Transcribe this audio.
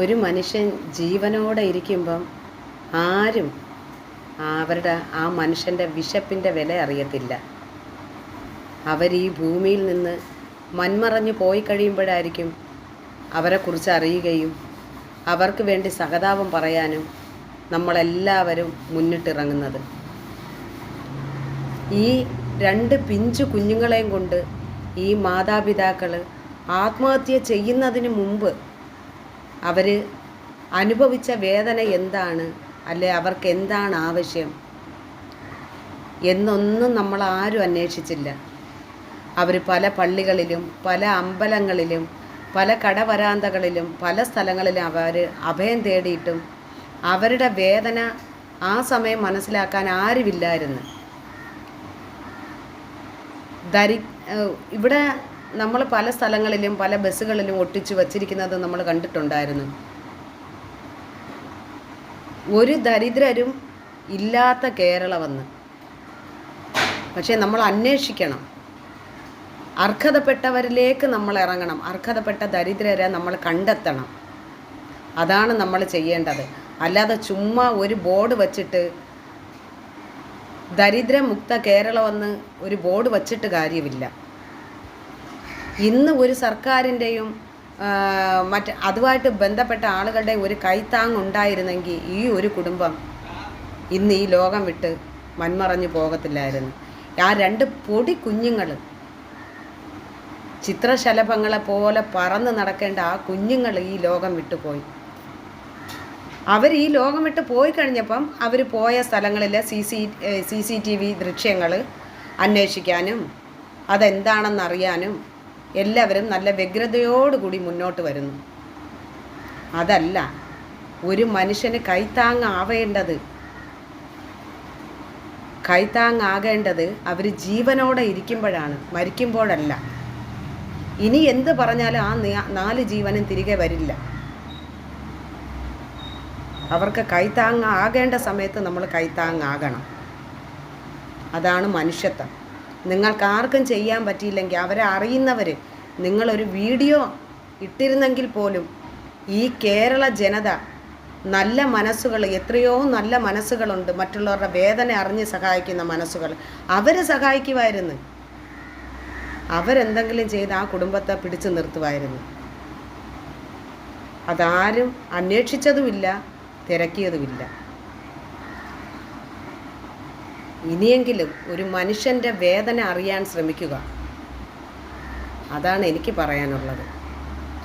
ഒരു മനുഷ്യൻ ജീവനോടെ ഇരിക്കുമ്പം ആരും അവരുടെ ആ മനുഷ്യൻ്റെ വിശപ്പിൻ്റെ വില അറിയത്തില്ല. അവർ ഈ ഭൂമിയിൽ നിന്ന് മൺമറഞ്ഞു പോയി കഴിയുമ്പോഴായിരിക്കും അവരെക്കുറിച്ച് അറിയുകയും അവർക്ക് വേണ്ടി സഹതാപം പറയാനും നമ്മളെല്ലാവരും മുന്നിട്ടിറങ്ങുന്നത്. ഈ 2 പിഞ്ചു കുഞ്ഞുങ്ങളെയും കൊണ്ട് ഈ മാതാപിതാക്കൾ ആത്മഹത്യ ചെയ്യുന്നതിന് മുമ്പ് അവർ അനുഭവിച്ച വേദന എന്താണ്, അല്ലെ അവർക്ക് എന്താണ് ആവശ്യം എന്നൊന്നും നമ്മളാരും അന്വേഷിച്ചില്ല. അവർ പല പള്ളികളിലും പല അമ്പലങ്ങളിലും പല കടവരാന്തകളിലും പല സ്ഥലങ്ങളിലും അവർ അഭയം തേടിയിട്ടും അവരുടെ വേദന ആ സമയം മനസ്സിലാക്കാൻ ആരുമില്ലായിരുന്നു. ഇവിടെ നമ്മൾ പല സ്ഥലങ്ങളിലും പല ബസ്സുകളിലും ഒട്ടിച്ചു വച്ചിരിക്കുന്നത് നമ്മൾ കണ്ടിട്ടുണ്ടായിരുന്നു. ഒരു ദരിദ്രരും ഇല്ലാത്ത കേരളമെന്ന്. പക്ഷേ നമ്മൾ അന്വേഷിക്കണം, അർഹതപ്പെട്ടവരിലേക്ക് നമ്മൾ ഇറങ്ങണം, അർഹതപ്പെട്ട ദരിദ്രരെ നമ്മൾ കണ്ടെത്തണം. അതാണ് നമ്മൾ ചെയ്യേണ്ടത്. അല്ലാതെ ചുമ്മാ ഒരു ബോർഡ് വച്ചിട്ട് ദരിദ്രമുക്ത കേരളമെന്ന് ഒരു ബോർഡ് വച്ചിട്ട് കാര്യമില്ല. ഇന്ന് ഒരു സർക്കാരിൻ്റെയും അതുമായിട്ട് ബന്ധപ്പെട്ട ആളുകളുടെ ഒരു കൈത്താങ് ഉണ്ടായിരുന്നെങ്കിൽ ഈ ഒരു കുടുംബം ഇന്ന് ഈ ലോകം വിട്ട് മൺമറഞ്ഞു പോകത്തില്ലായിരുന്നു. ആ 2 പൊടി കുഞ്ഞുങ്ങൾ, ചിത്രശലഭങ്ങളെ പോലെ പറന്ന് നടക്കേണ്ട ആ കുഞ്ഞുങ്ങൾ ഈ ലോകം വിട്ടുപോയി. അവർ ഈ ലോകം വിട്ട് പോയി കഴിഞ്ഞപ്പം അവർ പോയ സ്ഥലങ്ങളിലെ CCTV ദൃശ്യങ്ങൾ അന്വേഷിക്കാനും അതെന്താണെന്നറിയാനും എല്ലാവരും നല്ല വ്യഗ്രതയോടുകൂടി മുന്നോട്ട് വരുന്നു. അതല്ല, ഒരു മനുഷ്യന് കൈത്താങ്ങാകേണ്ടത് അവർ ജീവനോടെ ഇരിക്കുമ്പോഴാണ്, മരിക്കുമ്പോഴല്ല. ഇനി എന്ത് പറഞ്ഞാലും ആ 4 ജീവനും തിരികെ വരില്ല. അവർക്ക് കൈത്താങ്ങാകേണ്ട സമയത്ത് നമ്മൾ കൈത്താങ്ങാകണം. അതാണ് മനുഷ്യത്വം. നിങ്ങൾക്കാർക്കും ചെയ്യാൻ പറ്റിയില്ലെങ്കിൽ അവരെ അറിയുന്നവർ നിങ്ങളൊരു വീഡിയോ ഇട്ടിരുന്നെങ്കിൽ പോലും ഈ കേരള ജനത നല്ല മനസ്സുകൾ, എത്രയോ നല്ല മനസ്സുകളുണ്ട്, മറ്റുള്ളവരുടെ വേദന അറിഞ്ഞ് സഹായിക്കുന്ന മനസ്സുകൾ, അവരെ സഹായിക്കുമായിരുന്നു. അവരെന്തെങ്കിലും ചെയ്ത് ആ കുടുംബത്തെ പിടിച്ചു നിർത്തുമായിരുന്നു. അതാരും അന്വേഷിച്ചതുമില്ല, തിരക്കിയതുമില്ല. ഇനിയെങ്കിലും ഒരു മനുഷ്യൻ്റെ വേദന അറിയാൻ ശ്രമിക്കുക. അതാണ് എനിക്ക് പറയാനുള്ളത്.